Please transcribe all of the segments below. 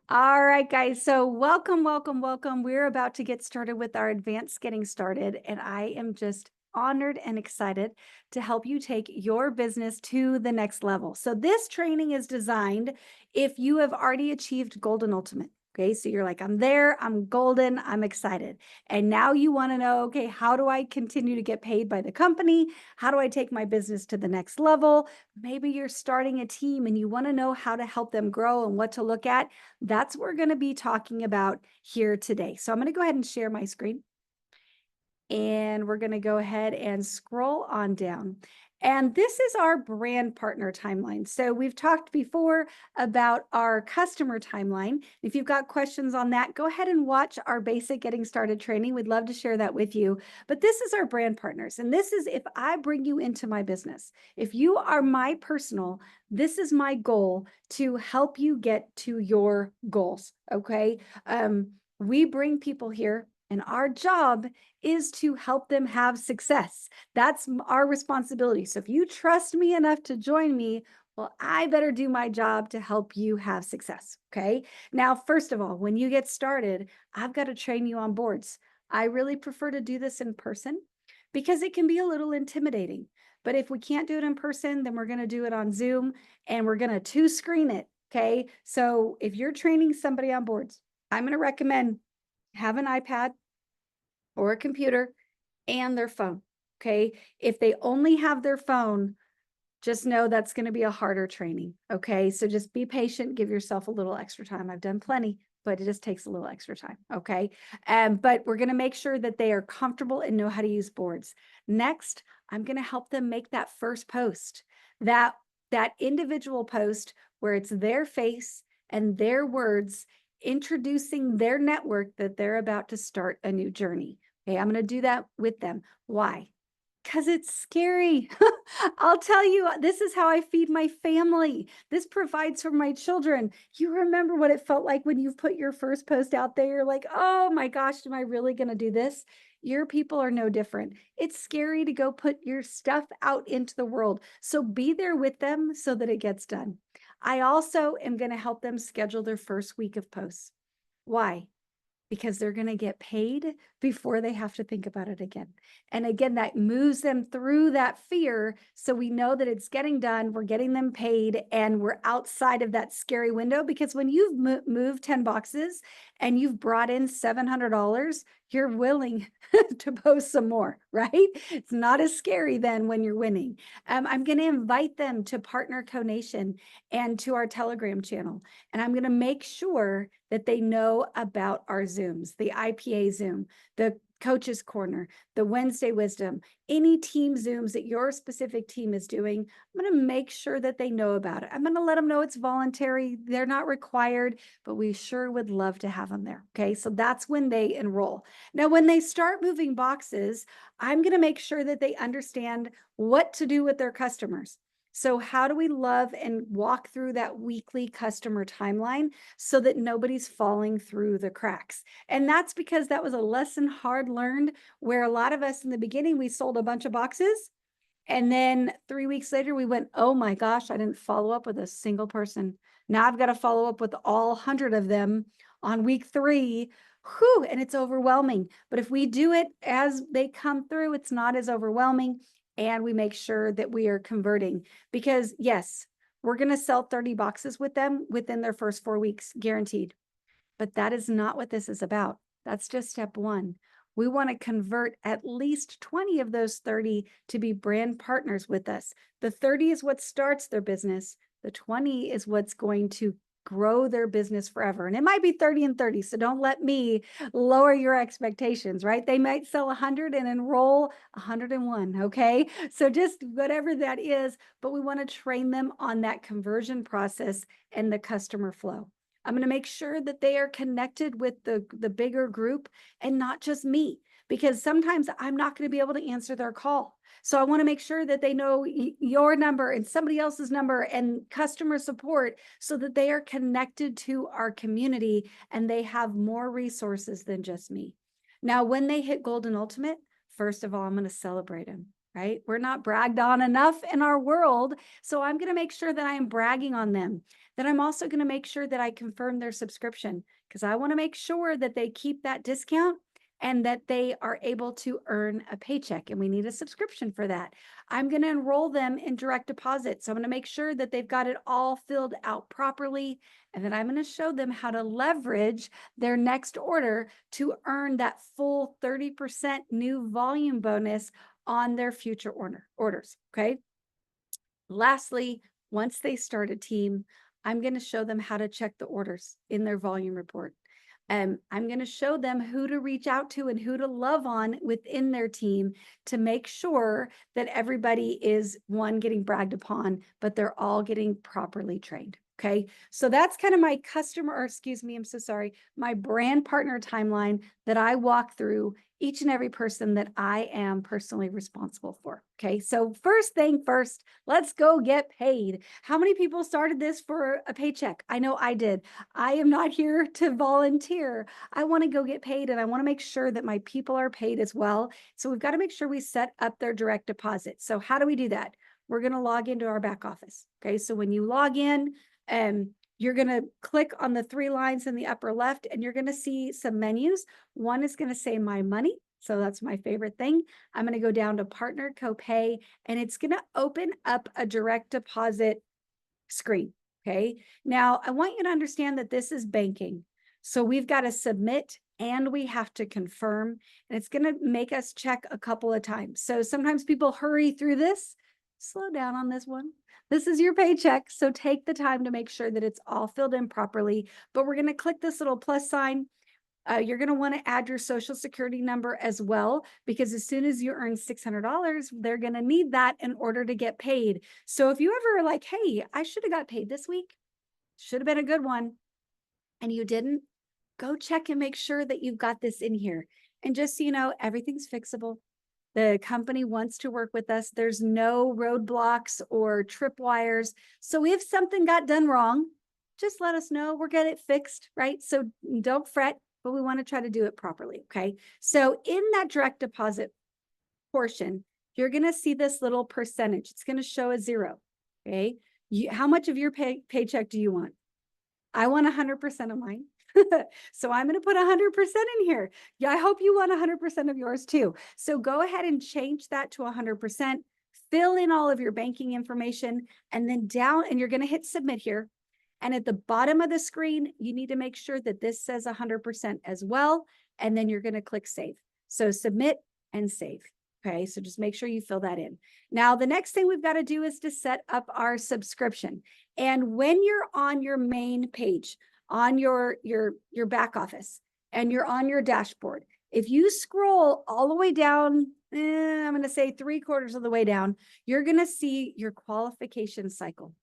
All right, guys. So welcome, welcome, welcome. We're about to get started with our advanced getting started. And I am just honored and excited to help you take your business to the next level. So this training is designed if you have already achieved Golden Ultimate. Okay, so you're like, I'm there, I'm golden, I'm excited. And now you want to know, okay, how do I continue to get paid by the company? How do I take my business to the next level? Maybe you're starting a team and you want to know how to help them grow and what to look at. That's what we're going to be talking about here today. So I'm going to go ahead and share my screen. And we're going to go ahead and scroll on down. And this is our brand partner timeline. So we've talked before about our customer timeline. If you've got questions on that, go ahead and watch our basic getting started training. We'd love to share that with you. But this is our brand partners. And this is if I bring you into my business. If you are my personal, this is my goal to help you get to your goals. Okay. We bring people here, and our job is to help them have success. That's our responsibility. So if you trust me enough to join me, well, I better do my job to help you have success. Okay. Now, first of all, when you get started, I've got to train you on boards. I really prefer to do this in person because it can be a little intimidating. But if we can't do it in person, then we're going to do it on Zoom and we're going to two screen it. Okay. So if you're training somebody on boards, I'm going to recommend have an iPad or a computer and their phone. Okay. If they only have their phone, just know that's going to be a harder training. Okay. So just be patient, give yourself a little extra time. I've done plenty, but it just takes a little extra time. Okay. But we're going to make sure that they are comfortable and know how to use boards. Next, I'm going to help them make that first post, that individual post where it's their face and their words introducing their network that they're about to start a new journey. Okay, I'm going to do that with them. Why? Because it's scary. I'll tell you, this is how I feed my family. This provides for my children. You remember what it felt like when you've put your first post out there? You're like, oh my gosh, am I really going to do this? Your people are no different. It's scary to go put your stuff out into the world. So be there with them so that it gets done. I also am going to help them schedule their first week of posts. Why? Because they're going to get paid before they have to think about it again. And again, that moves them through that fear. So we know that it's getting done, we're getting them paid, and we're outside of that scary window. Because when you've moved 10 boxes and you've brought in $700, you're willing to post some more, right? It's not as scary then when you're winning. I'm going to invite them to Partner Conation and to our Telegram channel. And I'm going to make sure that they know about our Zooms, the IPA Zoom, the Coaches Corner, the Wednesday Wisdom, any team Zooms that your specific team is doing. I'm going to make sure that they know about it. I'm going to let them know it's voluntary. They're not required, but we sure would love to have them there. Okay. So that's when they enroll. Now, when they start moving boxes, I'm going to make sure that they understand what to do with their customers. So how do we love and walk through that weekly customer timeline so that nobody's falling through the cracks? And that's because that was a lesson hard learned where a lot of us in the beginning, we sold a bunch of boxes. And then 3 weeks later, we went, oh my gosh, I didn't follow up with a single person. Now I've got to follow up with all 100 of them on week 3. Whew, and it's overwhelming. But if we do it as they come through, it's not as overwhelming. And we make sure that we are converting because, yes, we're going to sell 30 boxes with them within their first 4 weeks, guaranteed. But that is not what this is about. That's just step one. We want to convert at least 20 of those 30 to be brand partners with us. The 30 is what starts their business. The 20 is what's going to grow their business forever. And it might be 30 and 30. So don't let me lower your expectations, right? They might sell 100 and enroll 101. Okay. So just whatever that is, but we want to train them on that conversion process and the customer flow. I'm going to make sure that they are connected with the bigger group and not just me, because sometimes I'm not going to be able to answer their call. So I want to make sure that they know your number and somebody else's number and customer support so that they are connected to our community and they have more resources than just me. Now, when they hit Golden Ultimate, first of all, I'm going to celebrate them. Right? We're not bragged on enough in our world. So I'm going to make sure that I am bragging on them. then I'm also going to make sure that I confirm their subscription because I want to make sure that they keep that discount and that they are able to earn a paycheck. And we need a subscription for that. I'm going to enroll them in direct deposit. So I'm going to make sure that they've got it all filled out properly. And then I'm going to show them how to leverage their next order to earn that full 30% new volume bonus on their future orders. Okay. Lastly, once they start a team, I'm going to show them how to check the orders in their volume report. I'm going to show them who to reach out to and who to love on within their team to make sure that everybody is, one, getting bragged upon, but they're all getting properly trained. Okay. So that's kind of my customer, or excuse me, I'm so sorry, my brand partner timeline that I walk through each and every person that I am personally responsible for. Okay. So first thing first, let's go get paid. How many people started this for a paycheck? I know I did. I am not here to volunteer. I want to go get paid and I want to make sure that my people are paid as well. So we've got to make sure we set up their direct deposit. So how do we do that? We're going to log into our back office. Okay. So when you log in, you're going to click on the 3 lines in the upper left and you're going to see some menus. One is going to say My Money. So that's my favorite thing. I'm going to go down to Partner Copay and it's going to open up a direct deposit screen. Okay. Now I want you to understand that this is banking. So we've got to submit and we have to confirm, and it's going to make us check a couple of times. So sometimes people hurry through this. Slow down on this one. This is your paycheck. So take the time to make sure that it's all filled in properly. But we're going to click this little plus sign. You're going to want to add your social security number as well, because as soon as you earn $600, they're going to need that in order to get paid. So if you ever are like, hey, I should have got paid this week, should have been a good one, and you didn't, go check and make sure that you've got this in here. And just so you know, everything's fixable. The company wants to work with us. There's no roadblocks or tripwires. So if something got done wrong, just let us know. We'll get it fixed, right? So don't fret, but we want to try to do it properly, okay? So in that direct deposit portion, you're going to see this little percentage. It's going to show a 0, okay? How much of your paycheck do you want? I want 100% of mine. So I'm going to put 100% in here. Yeah, I hope you want 100% of yours too. So go ahead and change that to 100%, fill in all of your banking information, and then down, and you're going to hit submit here. And at the bottom of the screen, you need to make sure that this says 100% as well. And then you're going to click save. So submit and save. Okay, so just make sure you fill that in. Now, the next thing we've got to do is to set up our subscription. And when you're on your main page, on your back office, and you're on your dashboard, if you scroll all the way down, I'm going to say 3/4 of the way down, you're going to see your qualification cycle.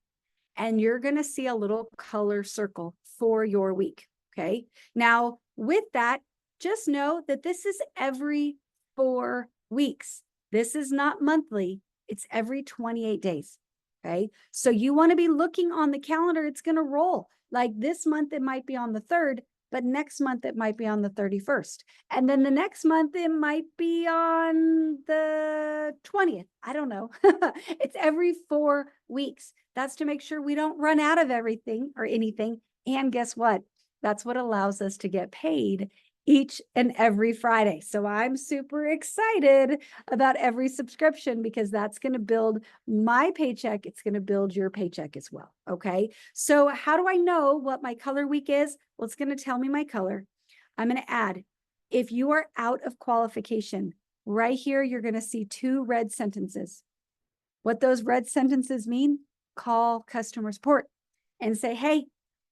And you're going to see a little color circle for your week. Okay. Now, with that, just know that this is every 4 weeks. This is not monthly. It's every 28 days. Okay. So you want to be looking on the calendar. It's going to roll. Like this month, it might be on the 3rd, but next month it might be on the 31st. And then the next month it might be on the 20th. I don't know. It's every 4 weeks. That's to make sure we don't run out of everything or anything. And guess what? That's what allows us to get paid each and every Friday. So I'm super excited about every subscription because that's going to build my paycheck. It's going to build your paycheck as well. Okay. So how do I know what my color week is? Well, it's going to tell me my color. I'm going to add, if you are out of qualification, right here, you're going to see 2 red sentences. What those red sentences mean? Call customer support and say, hey,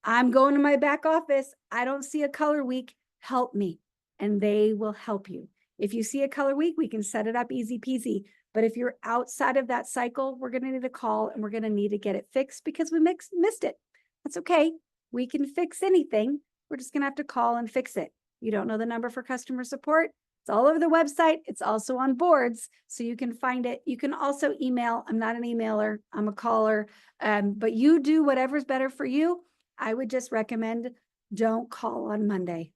I'm going to my back office. I don't see a color week. Help me. And they will help you. If you see a color week, we can set it up easy peasy. But if you're outside of that cycle, we're going to need a call and we're going to need to get it fixed because we missed it. That's okay. We can fix anything. We're just going to have to call and fix it. You don't know the number for customer support? It's all over the website. It's also on boards, so you can find it. You can also email. I'm not an emailer. I'm a caller. But you do whatever's better for you. I would just recommend don't call on Monday.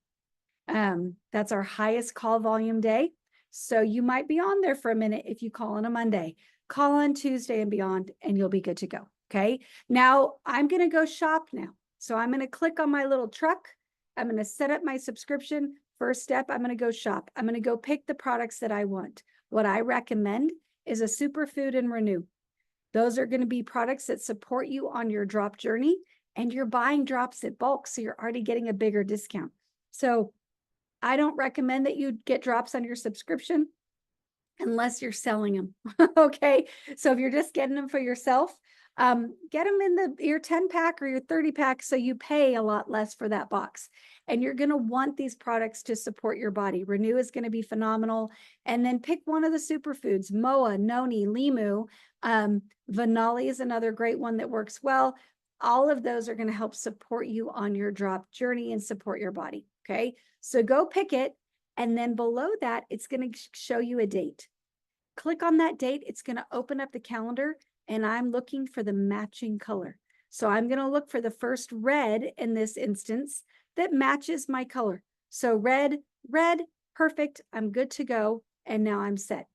That's our highest call volume day. So you might be on there for a minute if you call on a Monday. Call on Tuesday and beyond, and you'll be good to go. Okay. Now I'm going to go shop now. So I'm going to click on my little truck. I'm going to set up my subscription. First step, I'm going to go shop. I'm going to go pick the products that I want. What I recommend is a superfood and renew. Those are going to be products that support you on your drop journey, and you're buying drops at bulk. So you're already getting a bigger discount. So I don't recommend that you get drops on your subscription unless you're selling them. Okay. So if you're just getting them for yourself, get them in your 10 pack or your 30 pack so you pay a lot less for that box. And you're going to want these products to support your body. Renew is going to be phenomenal. And then pick one of the superfoods, MOA, Noni, Limu. Vanali is another great one that works well. All of those are going to help support you on your drop journey and support your body. Okay. So go pick it. And then below that, it's going to show you a date. Click on that date. It's going to open up the calendar, and I'm looking for the matching color. So I'm going to look for the first red in this instance that matches my color. So red, perfect. I'm good to go. And now I'm set.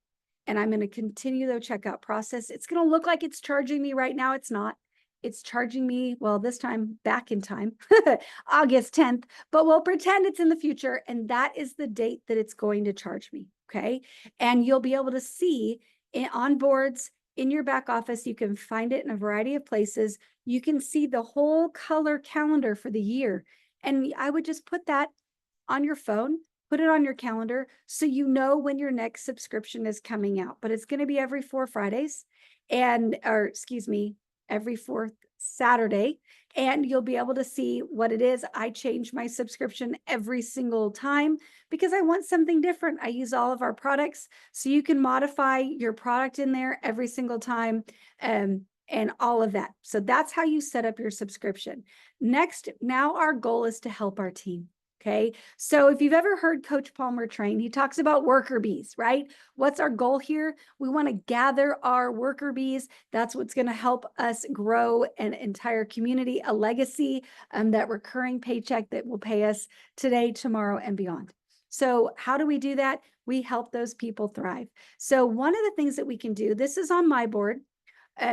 And I'm going to continue the checkout process. It's going to look like it's charging me right now. It's not. It's charging me, well, this time back in time, August 10th, but we'll pretend it's in the future. And that is the date that it's going to charge me. Okay. And you'll be able to see it on boards in your back office. You can find it in a variety of places. You can see the whole color calendar for the year. And I would just put that on your phone, put it on your calendar so you know when your next subscription is coming out. But it's going to be every 4 Fridays every fourth Saturday. And you'll be able to see what it is. I change my subscription every single time because I want something different. I use all of our products, so you can modify your product in there every single time. And all of that. So that's how you set up your subscription. Next, now our goal is to help our team. Okay. So if you've ever heard Coach Palmer train, he talks about worker bees, right? What's our goal here? We want to gather our worker bees. That's what's going to help us grow an entire community, a legacy, that recurring paycheck that will pay us today, tomorrow, and beyond. So how do we do that? We help those people thrive. So one of the things that we can do, this is on my board.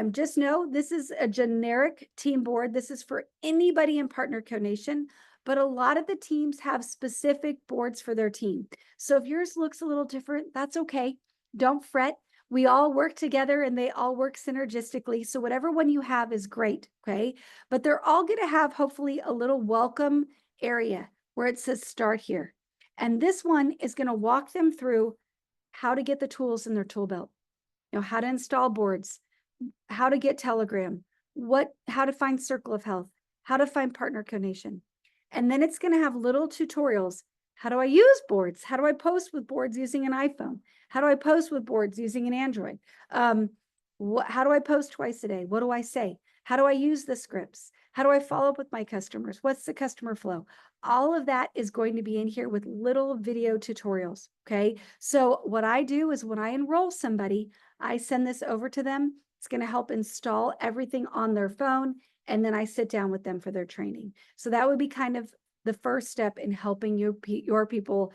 Just know this is a generic team board. This is for anybody in Partner Code Nation, but a lot of the teams have specific boards for their team. So if yours looks a little different, that's okay. Don't fret. We all work together and they all work synergistically. So whatever one you have is great, okay? But they're all going to have hopefully a little welcome area where it says start here. And this one is going to walk them through how to get the tools in their tool belt, how to install boards, how to get Telegram, how to find Circle of Health, how to find Partner Code Nation. And then it's going to have little tutorials. How do I use boards? How do I post with boards using an iPhone? How do I post with boards using an Android? How do I post twice a day? What do I say? How do I use the scripts? How do I follow up with my customers? What's the customer flow? All of that is going to be in here with little video tutorials. Okay. So what I do is when I enroll somebody, I send this over to them. It's going to help install everything on their phone. And then I sit down with them for their training. So that would be kind of the first step in helping your people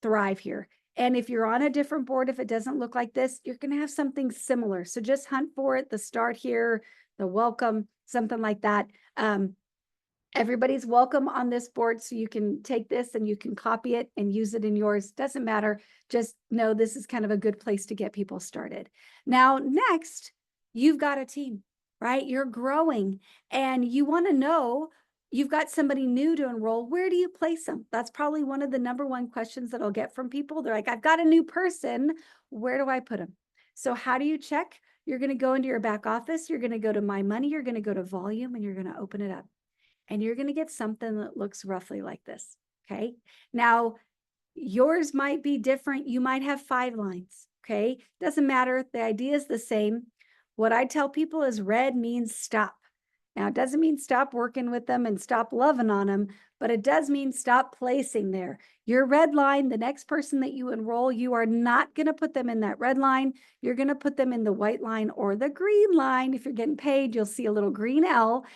thrive here. And if you're on a different board, if it doesn't look like this, you're going to have something similar. So just hunt for it, the start here, the welcome, something like that. Everybody's welcome on this board, so you can take this and you can copy it and use it in yours. Doesn't matter. Just know this is kind of a good place to get people started. Now, next, you've got a team, right? You're growing and you want to know, you've got somebody new to enroll. Where do you place them? That's probably one of the number one questions that I'll get from people. They're like, I've got a new person. Where do I put them? So how do you check? You're going to go into your back office. You're going to go to My Money. You're going to go to Volume, and you're going to open it up. And you're going to get something that looks roughly like this. Okay. Now, yours might be different. You might have 5 lines. Okay. Doesn't matter. The idea is the same. What I tell people is red means stop. Now, it doesn't mean stop working with them and stop loving on them, but it does mean stop placing there. Your red line, the next person that you enroll, you are not going to put them in that red line. You're going to put them in the white line or the green line. If you're getting paid, you'll see a little green L,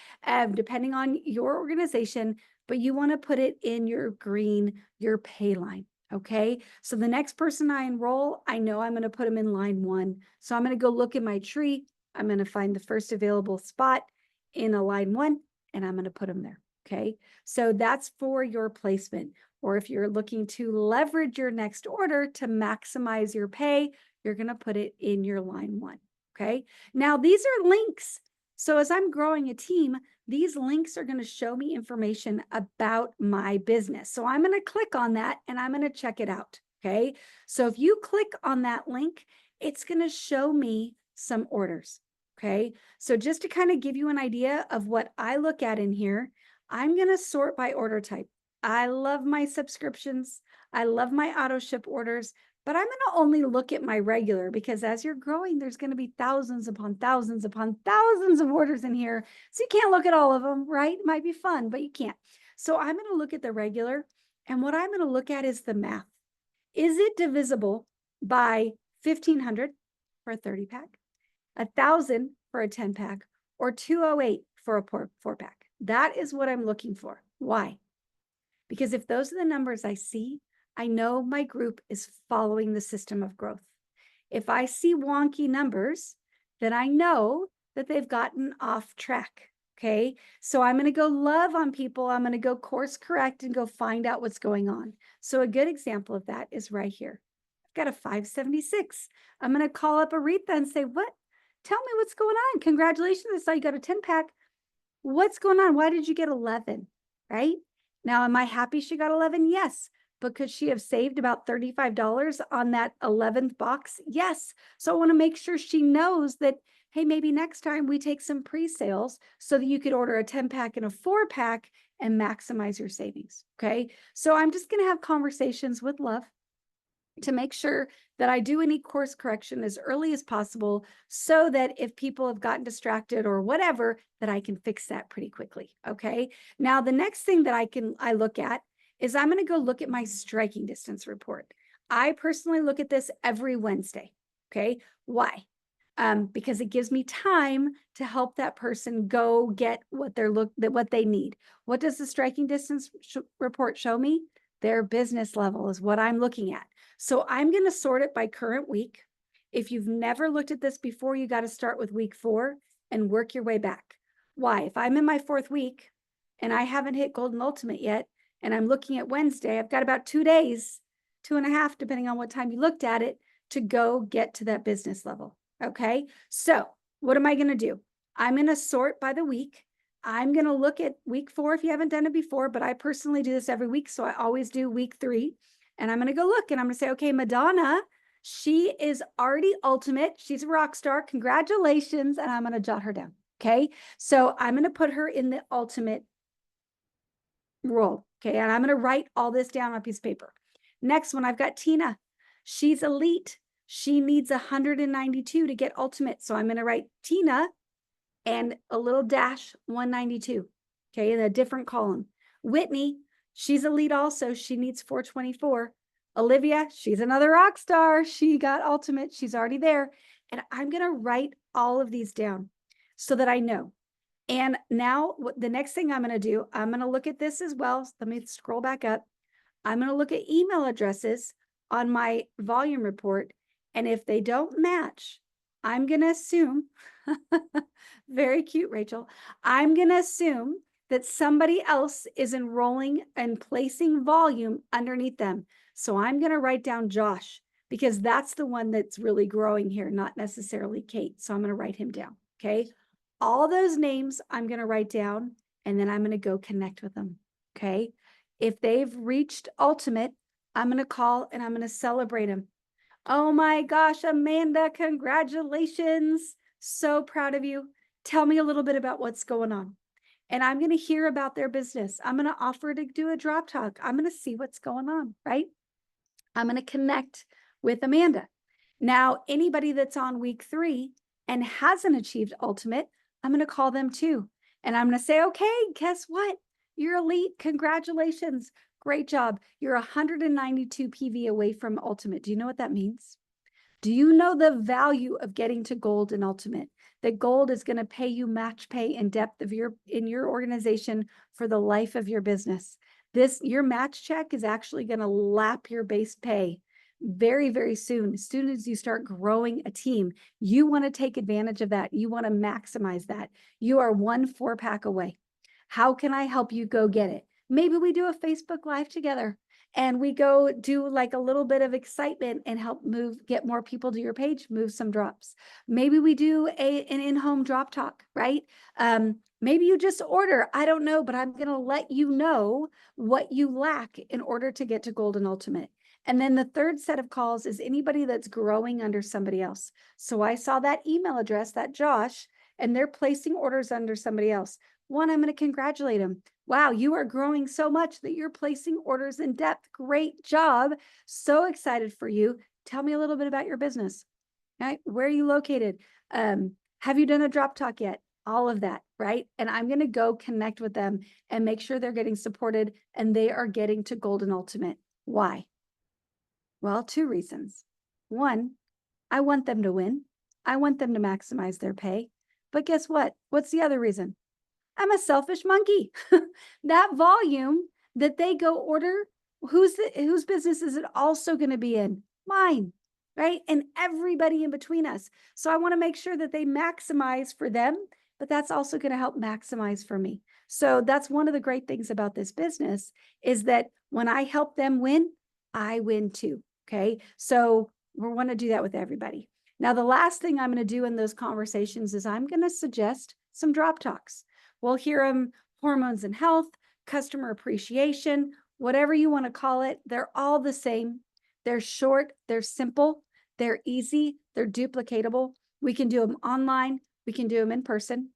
depending on your organization, but you want to put it in your green, your pay line. Okay. So the next person I enroll, I know I'm going to put them in line 1. So I'm going to go look in my tree. I'm going to find the first available spot in a line 1, and I'm going to put them there. Okay. So that's for your placement. Or if you're looking to leverage your next order to maximize your pay, you're going to put it in your line 1. Okay. Now these are links. So as I'm growing a team, these links are going to show me information about my business. So I'm going to click on that and I'm going to check it out. Okay. So if you click on that link, it's going to show me some orders. Okay. So just to kind of give you an idea of what I look at in here, I'm going to sort by order type. I love my subscriptions. I love my auto ship orders, but I'm going to only look at my regular because as you're growing, there's going to be thousands upon thousands upon thousands of orders in here. So you can't look at all of them, right? It might be fun, but you can't. So I'm going to look at the regular. And what I'm going to look at is the math. Is it divisible by 1,500 for a 30 pack, 1,000 for a 10 pack, or 208 for a 4-pack? That is what I'm looking for. Why? Because if those are the numbers I see, I know my group is following the system of growth. If I see wonky numbers, then I know that they've gotten off track. Okay. So I'm going to go love on people. I'm going to go course correct and go find out what's going on. So a good example of that is right here. I've got a 576. I'm going to call up Aretha and say, what? Tell me what's going on. Congratulations. I saw you got a 10 pack. What's going on? Why did you get 11? Right? Now, am I happy she got 11? Yes. But could she have saved about $35 on that 11th box? Yes. So I want to make sure she knows that, hey, maybe next time we take some pre-sales so that you could order a 10 pack and a 4-pack and maximize your savings. Okay. So I'm just going to have conversations with love to make sure that I do any course correction as early as possible so that if people have gotten distracted or whatever, that I can fix that pretty quickly. Okay. Now, the next thing that I look at is I'm going to go look at my striking distance report. I personally look at this every Wednesday. Okay. Why? Because it gives me time to help that person go get what they need. What does the striking distance report show me? Their business level is what I'm looking at. So I'm going to sort it by current week. If you've never looked at this before, you got to start with week 4 and work your way back. Why? If I'm in my 4th week and I haven't hit Golden Ultimate yet, and I'm looking at Wednesday, I've got about 2 days, 2.5, depending on what time you looked at it, to go get to that business level. Okay. So what am I going to do? I'm going to sort by the week. I'm going to look at week 4 if you haven't done it before, but I personally do this every week. So I always do week 3. And I'm going to go look and I'm going to say, okay, Madonna, she is already ultimate. She's a rock star. Congratulations. And I'm going to jot her down. Okay. So I'm going to put her in the ultimate role. Okay. And I'm going to write all this down on a piece of paper. Next one, I've got Tina. She's elite. She needs 192 to get ultimate. So I'm going to write Tina and a little dash 192. Okay. In a different column. Whitney, she's elite also. She needs 424. Olivia, she's another rock star. She got ultimate. She's already there. And I'm going to write all of these down so that I know. And now the next thing I'm going to do, I'm going to look at this as well. So let me scroll back up. I'm going to look at email addresses on my volume report. And if they don't match, I'm going to assume, very cute, Rachel. I'm going to assume that somebody else is enrolling and placing volume underneath them. So I'm going to write down Josh because that's the one that's really growing here, not necessarily Kate. So I'm going to write him down. Okay. All those names I'm going to write down and then I'm going to go connect with them. Okay. If they've reached ultimate, I'm going to call and I'm going to celebrate them. Oh my gosh, Amanda, congratulations. So proud of you. Tell me a little bit about what's going on. And I'm going to hear about their business. I'm going to offer to do a drop talk. I'm going to see what's going on, right? I'm going to connect with Amanda. Now, anybody that's on week 3 and hasn't achieved ultimate, I'm going to call them too. And I'm going to say, okay, guess what? You're elite. Congratulations. Great job. You're 192 PV away from ultimate. Do you know what that means? Do you know the value of getting to gold and ultimate? That gold is going to pay you match pay in depth of in your organization for the life of your business. Your match check is actually going to lap your base pay very, very soon. As soon as you start growing a team, you want to take advantage of that. You want to maximize that. You are 1 4-pack away. How can I help you go get it? Maybe we do a Facebook Live together and we go do like a little bit of excitement and help get more people to your page, move some drops. Maybe we do an in-home drop talk, right? Maybe you just order, I don't know, but I'm going to let you know what you lack in order to get to Golden Ultimate. And then the third set of calls is anybody that's growing under somebody else. So I saw that email address, that Josh, and they're placing orders under somebody else. One, I'm going to congratulate them. Wow, you are growing so much that you're placing orders in depth. Great job. So excited for you. Tell me a little bit about your business. Right? Where are you located? Have you done a drop talk yet? All of that, right? And I'm going to go connect with them and make sure they're getting supported and they are getting to Golden Ultimate. Why? Well, 2 reasons. One, I want them to win. I want them to maximize their pay. But guess what? What's the other reason? I'm a selfish monkey. That volume that they go order, whose business is it also going to be in? Mine, right? And everybody in between us. So I want to make sure that they maximize for them, but that's also going to help maximize for me. So that's one of the great things about this business is that when I help them win, I win too. Okay. So we want to do that with everybody. Now, the last thing I'm going to do in those conversations is I'm going to suggest some drop talks. We'll hear them hormones and health, customer appreciation, whatever you want to call it. They're all the same. They're short, they're simple, they're easy, they're duplicatable. We can do them online, we can do them in person.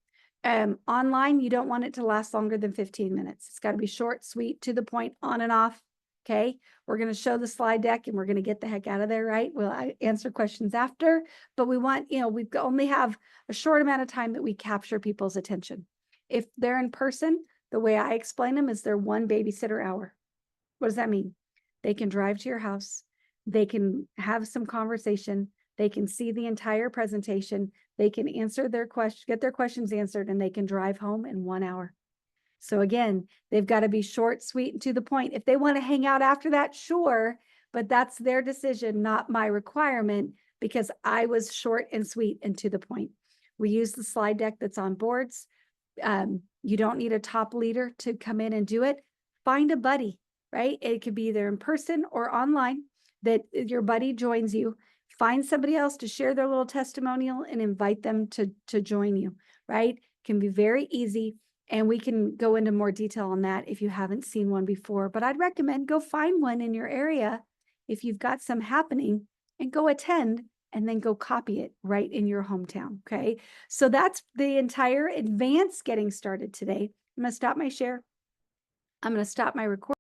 Online, you don't want it to last longer than 15 minutes. It's got to be short, sweet, to the point, on and off. Okay, we're going to show the slide deck and we're going to get the heck out of there, right? We'll answer questions after, but we want, we only have a short amount of time that we capture people's attention. If they're in person, the way I explain them is they're 1 babysitter hour. What does that mean? They can drive to your house. They can have some conversation. They can see the entire presentation. They can answer their questions, get their questions answered, and they can drive home in 1 hour. So again, they've got to be short, sweet, and to the point. If they want to hang out after that, sure, but that's their decision, not my requirement, because I was short and sweet and to the point. We use the slide deck that's on boards. You don't need a top leader to come in and do it. Find a buddy, right? It could be either in person or online that your buddy joins you. Find somebody else to share their little testimonial and invite them to join you, right? Can be very easy. And we can go into more detail on that if you haven't seen one before, but I'd recommend go find one in your area if you've got some happening and go attend and then go copy it right in your hometown. Okay. So that's the entire advance getting started today. I'm going to stop my share. I'm going to stop my recording.